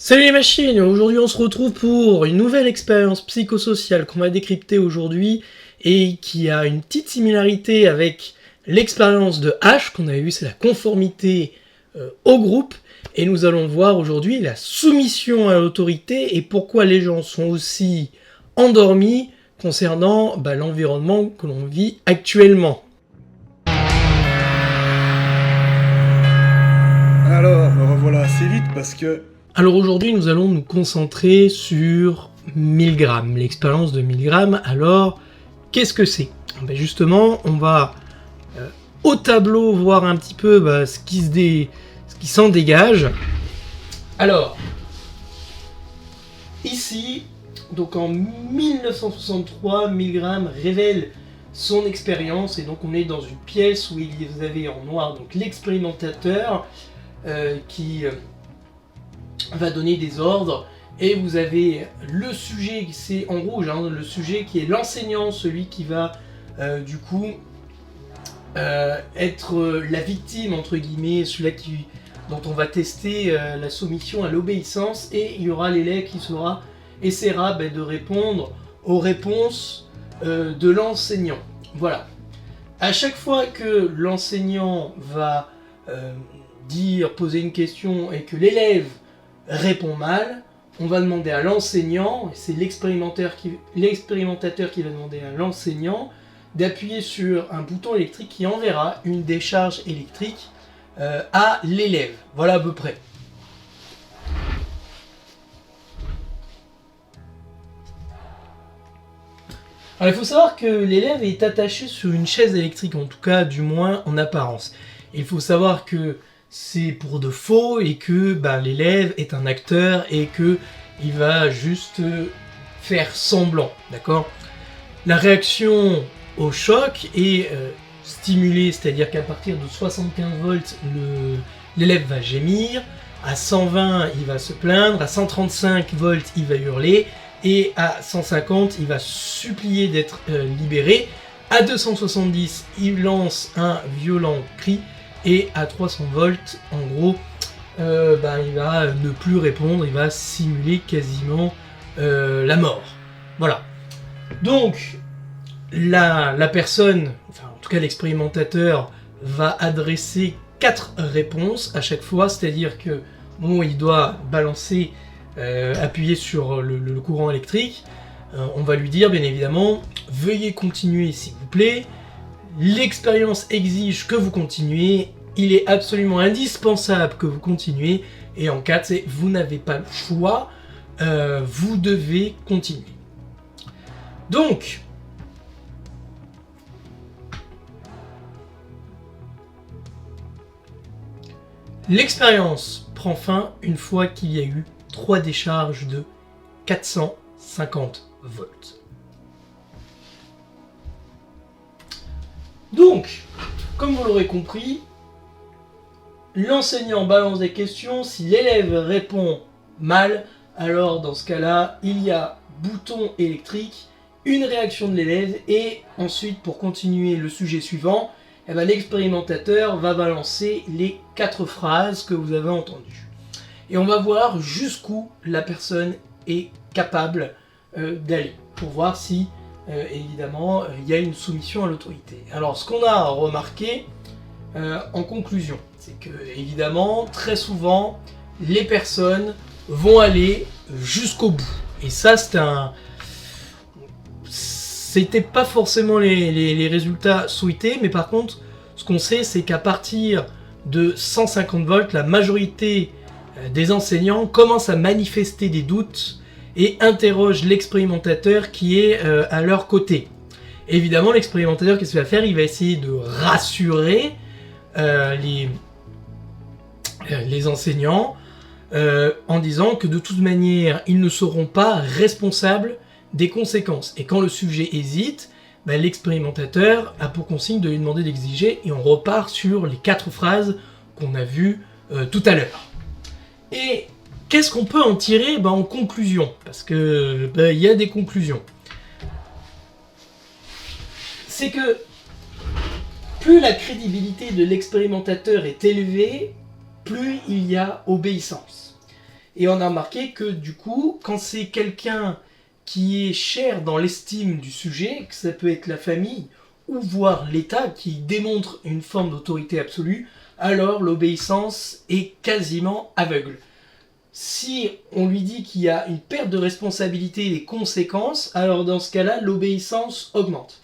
Salut les machines, aujourd'hui on se retrouve pour une nouvelle expérience psychosociale qu'on va décrypter aujourd'hui et qui a une petite similarité avec l'expérience de H qu'on avait vu, c'est la conformité au groupe, et nous allons voir aujourd'hui la soumission à l'autorité et pourquoi les gens sont aussi endormis concernant l'environnement que l'on vit actuellement. Alors, me revoilà assez vite parce que... Alors aujourd'hui, nous allons nous concentrer sur Milgram, l'expérience de Milgram. Alors, qu'est-ce que c'est ? Justement, on va au tableau voir un petit peu ce qui s'en dégage. Alors, ici, donc en 1963, Milgram révèle son expérience, et donc on est dans une pièce où vous avez en noir donc l'expérimentateur qui va donner des ordres, et vous avez le sujet, c'est en rouge, le sujet qui est l'enseignant, celui qui va du coup être la victime entre guillemets, celui-là dont on va tester la soumission à l'obéissance, et il y aura l'élève qui essaiera de répondre aux réponses de l'enseignant. Voilà. À chaque fois que l'enseignant va poser une question et que l'élève répond mal, on va demander à l'enseignant, c'est l'expérimentateur qui va demander à l'enseignant d'appuyer sur un bouton électrique qui enverra une décharge électrique à l'élève. Voilà à peu près. Alors il faut savoir que l'élève est attaché sur une chaise électrique, en tout cas du moins en apparence. Il faut savoir que c'est pour de faux et que l'élève est un acteur et que il va juste faire semblant, d'accord ? La réaction au choc est stimulée, c'est-à-dire qu'à partir de 75 volts, l'élève va gémir, à 120 il va se plaindre, à 135 volts il va hurler, et à 150 il va supplier d'être libéré, à 270 il lance un violent cri, et à 300 volts, en gros, il va ne plus répondre, il va simuler quasiment la mort. Voilà. Donc, la personne, enfin en tout cas l'expérimentateur, va adresser 4 réponses à chaque fois, c'est-à-dire que il doit balancer, appuyer sur le courant électrique, on va lui dire bien évidemment « Veuillez continuer s'il vous plaît ». L'expérience exige que vous continuez, il est absolument indispensable que vous continuez, et en 4, c'est vous n'avez pas le choix, vous devez continuer. Donc, l'expérience prend fin une fois qu'il y a eu 3 décharges de 450 volts. Donc, comme vous l'aurez compris, l'enseignant balance des questions, si l'élève répond mal, alors dans ce cas-là, il y a bouton électrique, une réaction de l'élève, et ensuite, pour continuer le sujet suivant, l'expérimentateur va balancer les 4 phrases que vous avez entendues. Et on va voir jusqu'où la personne est capable d'aller, pour voir si évidemment, il y a une soumission à l'autorité. Alors, ce qu'on a remarqué en conclusion, c'est que, évidemment, très souvent, les personnes vont aller jusqu'au bout. Et ça, c'était pas forcément les résultats souhaités, mais par contre, ce qu'on sait, c'est qu'à partir de 150 volts, la majorité des enseignants commencent à manifester des doutes et interroge l'expérimentateur qui est à leur côté. Évidemment, l'expérimentateur, qu'est-ce qu'il va faire ? Il va essayer de rassurer les enseignants en disant que de toute manière, ils ne seront pas responsables des conséquences. Et quand le sujet hésite, l'expérimentateur a pour consigne de lui demander d'exiger, et on repart sur les 4 phrases qu'on a vues tout à l'heure. Et qu'est-ce qu'on peut en tirer en conclusion ? Parce que il y a des conclusions. C'est que plus la crédibilité de l'expérimentateur est élevée, plus il y a obéissance. Et on a remarqué que du coup, quand c'est quelqu'un qui est cher dans l'estime du sujet, que ça peut être la famille ou voire l'État qui démontre une forme d'autorité absolue, alors l'obéissance est quasiment aveugle. Si on lui dit qu'il y a une perte de responsabilité et des conséquences, alors dans ce cas-là, l'obéissance augmente.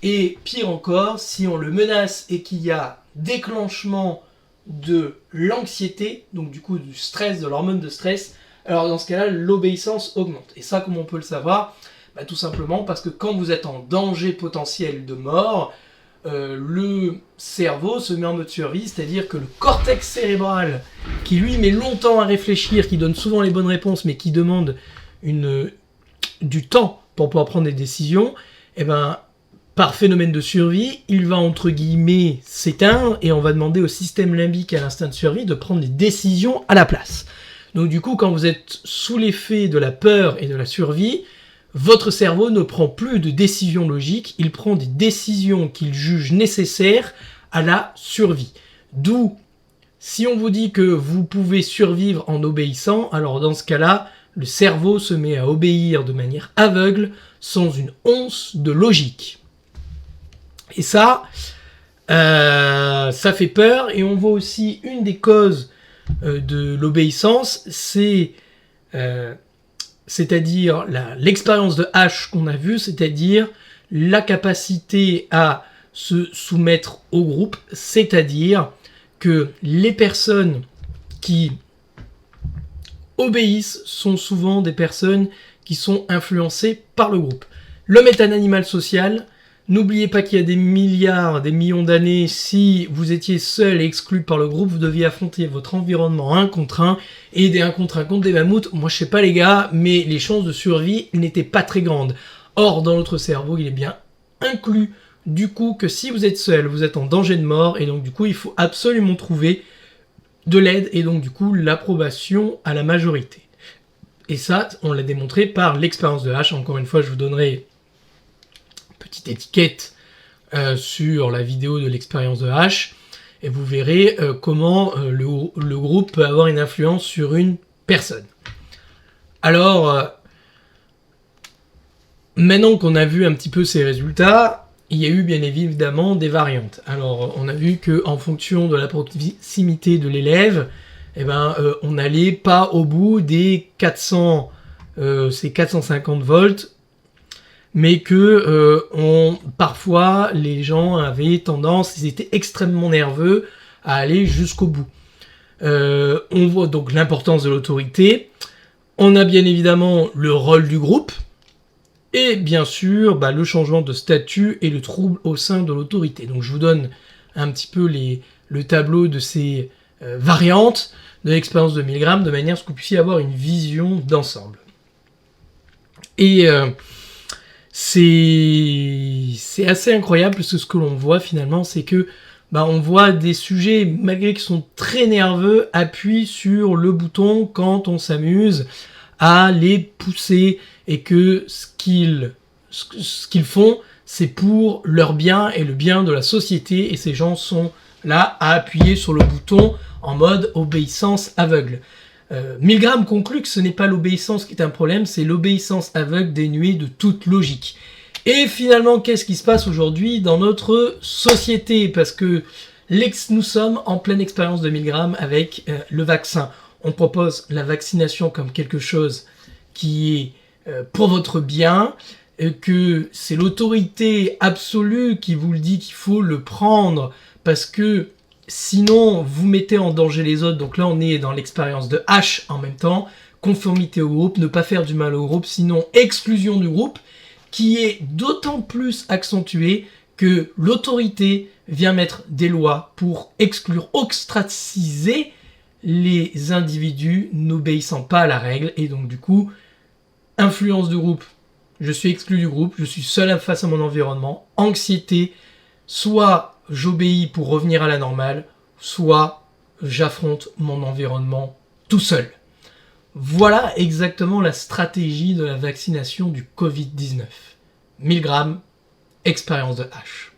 Et pire encore, si on le menace et qu'il y a déclenchement de l'anxiété, donc du coup du stress, de l'hormone de stress, alors dans ce cas-là, l'obéissance augmente. Et ça, comment on peut le savoir ? Tout simplement parce que quand vous êtes en danger potentiel de mort, le cerveau se met en mode survie, c'est-à-dire que le cortex cérébral, qui lui met longtemps à réfléchir, qui donne souvent les bonnes réponses, mais qui demande du temps pour pouvoir prendre des décisions, par phénomène de survie, il va entre guillemets s'éteindre et on va demander au système limbique à l'instinct de survie de prendre des décisions à la place. Donc du coup, quand vous êtes sous l'effet de la peur et de la survie, votre cerveau ne prend plus de décisions logiques, il prend des décisions qu'il juge nécessaires à la survie. D'où, si on vous dit que vous pouvez survivre en obéissant, alors dans ce cas-là, le cerveau se met à obéir de manière aveugle, sans une once de logique. Et ça fait peur, et on voit aussi une des causes de l'obéissance, c'est-à-dire l'expérience de H qu'on a vue, c'est-à-dire la capacité à se soumettre au groupe, c'est-à-dire que les personnes qui obéissent sont souvent des personnes qui sont influencées par le groupe. L'homme est un animal social. N'oubliez pas qu'il y a des milliards, des millions d'années, si vous étiez seul et exclu par le groupe, vous deviez affronter votre environnement 1 contre 1 et des 1 contre 1 contre des mammouths. Moi, je sais pas les gars, mais les chances de survie n'étaient pas très grandes. Or, dans notre cerveau, il est bien inclus du coup que si vous êtes seul, vous êtes en danger de mort et donc du coup, il faut absolument trouver de l'aide et donc du coup, l'approbation à la majorité. Et ça, on l'a démontré par l'expérience de H. Encore une fois, je vous donnerai petite étiquette sur la vidéo de l'expérience de H et vous verrez comment le groupe peut avoir une influence sur une personne. Alors, maintenant qu'on a vu un petit peu ces résultats, il y a eu bien évidemment des variantes. Alors, on a vu qu'en fonction de la proximité de l'élève, on n'allait pas au bout des 450 volts, mais que parfois les gens avaient tendance, ils étaient extrêmement nerveux à aller jusqu'au bout. On voit donc l'importance de l'autorité, on a bien évidemment le rôle du groupe, et bien sûr le changement de statut et le trouble au sein de l'autorité. Donc je vous donne un petit peu le tableau de ces variantes de l'expérience de Milgram, de manière à ce que vous puissiez avoir une vision d'ensemble. Et c'est assez incroyable parce que ce que l'on voit finalement, c'est que on voit des sujets, malgré qu'ils sont très nerveux, appuient sur le bouton quand on s'amuse à les pousser et que ce qu'ils font, c'est pour leur bien et le bien de la société et ces gens sont là à appuyer sur le bouton en mode obéissance aveugle. Milgram conclut que ce n'est pas l'obéissance qui est un problème, c'est l'obéissance aveugle dénuée de toute logique. Et finalement, qu'est-ce qui se passe aujourd'hui dans notre société ? Parce que nous sommes en pleine expérience de Milgram avec le vaccin. On propose la vaccination comme quelque chose qui est pour votre bien, que c'est l'autorité absolue qui vous le dit qu'il faut le prendre parce que sinon, vous mettez en danger les autres. Donc là, on est dans l'expérience de H en même temps. Conformité au groupe, ne pas faire du mal au groupe, sinon exclusion du groupe, qui est d'autant plus accentuée que l'autorité vient mettre des lois pour exclure, ostraciser les individus n'obéissant pas à la règle. Et donc du coup, influence du groupe, je suis exclu du groupe, je suis seul face à mon environnement, anxiété, soit j'obéis pour revenir à la normale, soit j'affronte mon environnement tout seul. Voilà exactement la stratégie de la vaccination du Covid-19. 1000 grammes, expérience de H.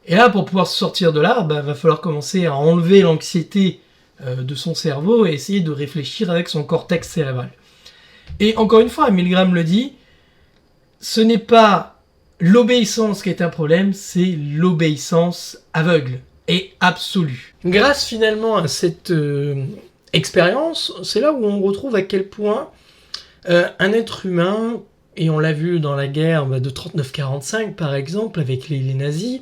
Et là, pour pouvoir sortir de là, va falloir commencer à enlever l'anxiété de son cerveau et essayer de réfléchir avec son cortex cérébral. Et encore une fois, Milgram le dit, ce n'est pas l'obéissance qui est un problème, c'est l'obéissance aveugle et absolue. Grâce finalement à cette expérience, c'est là où on retrouve à quel point un être humain, et on l'a vu dans la guerre de 39-45 par exemple avec les nazis,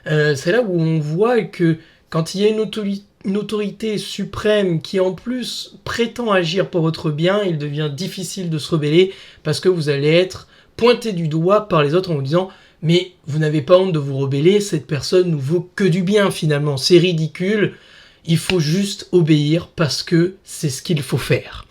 c'est là où on voit que quand il y a une autorité suprême qui en plus prétend agir pour votre bien, il devient difficile de se rebeller parce que vous allez être pointé du doigt par les autres en vous disant « mais vous n'avez pas honte de vous rebeller, cette personne ne vaut que du bien finalement, c'est ridicule, il faut juste obéir parce que c'est ce qu'il faut faire ».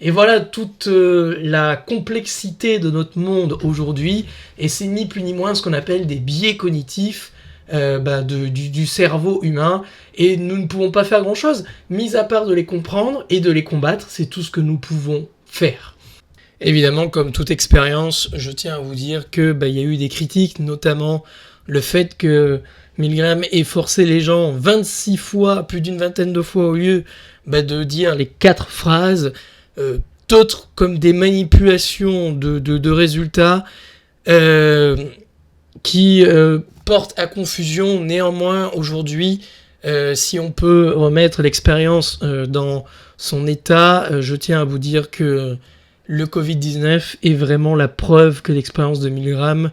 Et voilà toute la complexité de notre monde aujourd'hui, et c'est ni plus ni moins ce qu'on appelle des biais cognitifs du cerveau humain, et nous ne pouvons pas faire grand-chose, mis à part de les comprendre et de les combattre, c'est tout ce que nous pouvons faire. Évidemment, comme toute expérience, je tiens à vous dire que y a eu des critiques, notamment le fait que Milgram ait forcé les gens 26 fois, plus d'une vingtaine de fois au lieu de dire les 4 phrases, d'autres comme des manipulations de résultats qui portent à confusion. Néanmoins, aujourd'hui, si on peut remettre l'expérience dans son état, je tiens à vous dire que le Covid-19 est vraiment la preuve que l'expérience de Milgram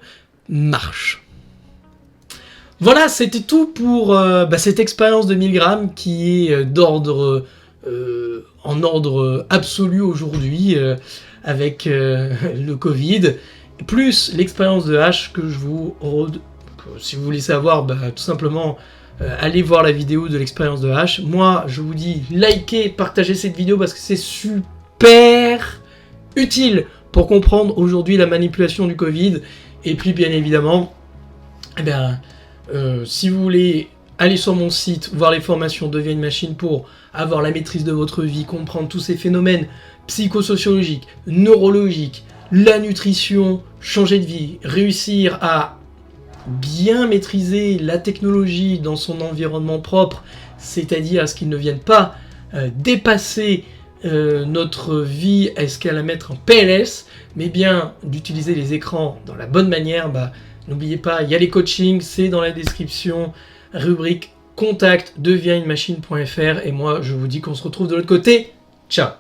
marche. Voilà, c'était tout pour cette expérience de Milgram qui est en ordre absolu aujourd'hui avec le Covid, plus l'expérience de H que je vous... Si vous voulez savoir, tout simplement, allez voir la vidéo de l'expérience de H. Moi, je vous dis, likez, partagez cette vidéo parce que c'est super utile pour comprendre aujourd'hui la manipulation du Covid. Et puis, bien évidemment, si vous voulez aller sur mon site, voir les formations Deviens une machine pour avoir la maîtrise de votre vie, comprendre tous ces phénomènes psychosociologiques, neurologiques, la nutrition, changer de vie, réussir à bien maîtriser la technologie dans son environnement propre, c'est-à-dire à ce qu'il ne vienne pas dépasser notre vie, est-ce qu'à la mettre en PLS, mais bien d'utiliser les écrans dans la bonne manière. N'oubliez pas, il y a les coachings, c'est dans la description, rubrique contact deviensunemachine.fr, et moi je vous dis qu'on se retrouve de l'autre côté. Ciao.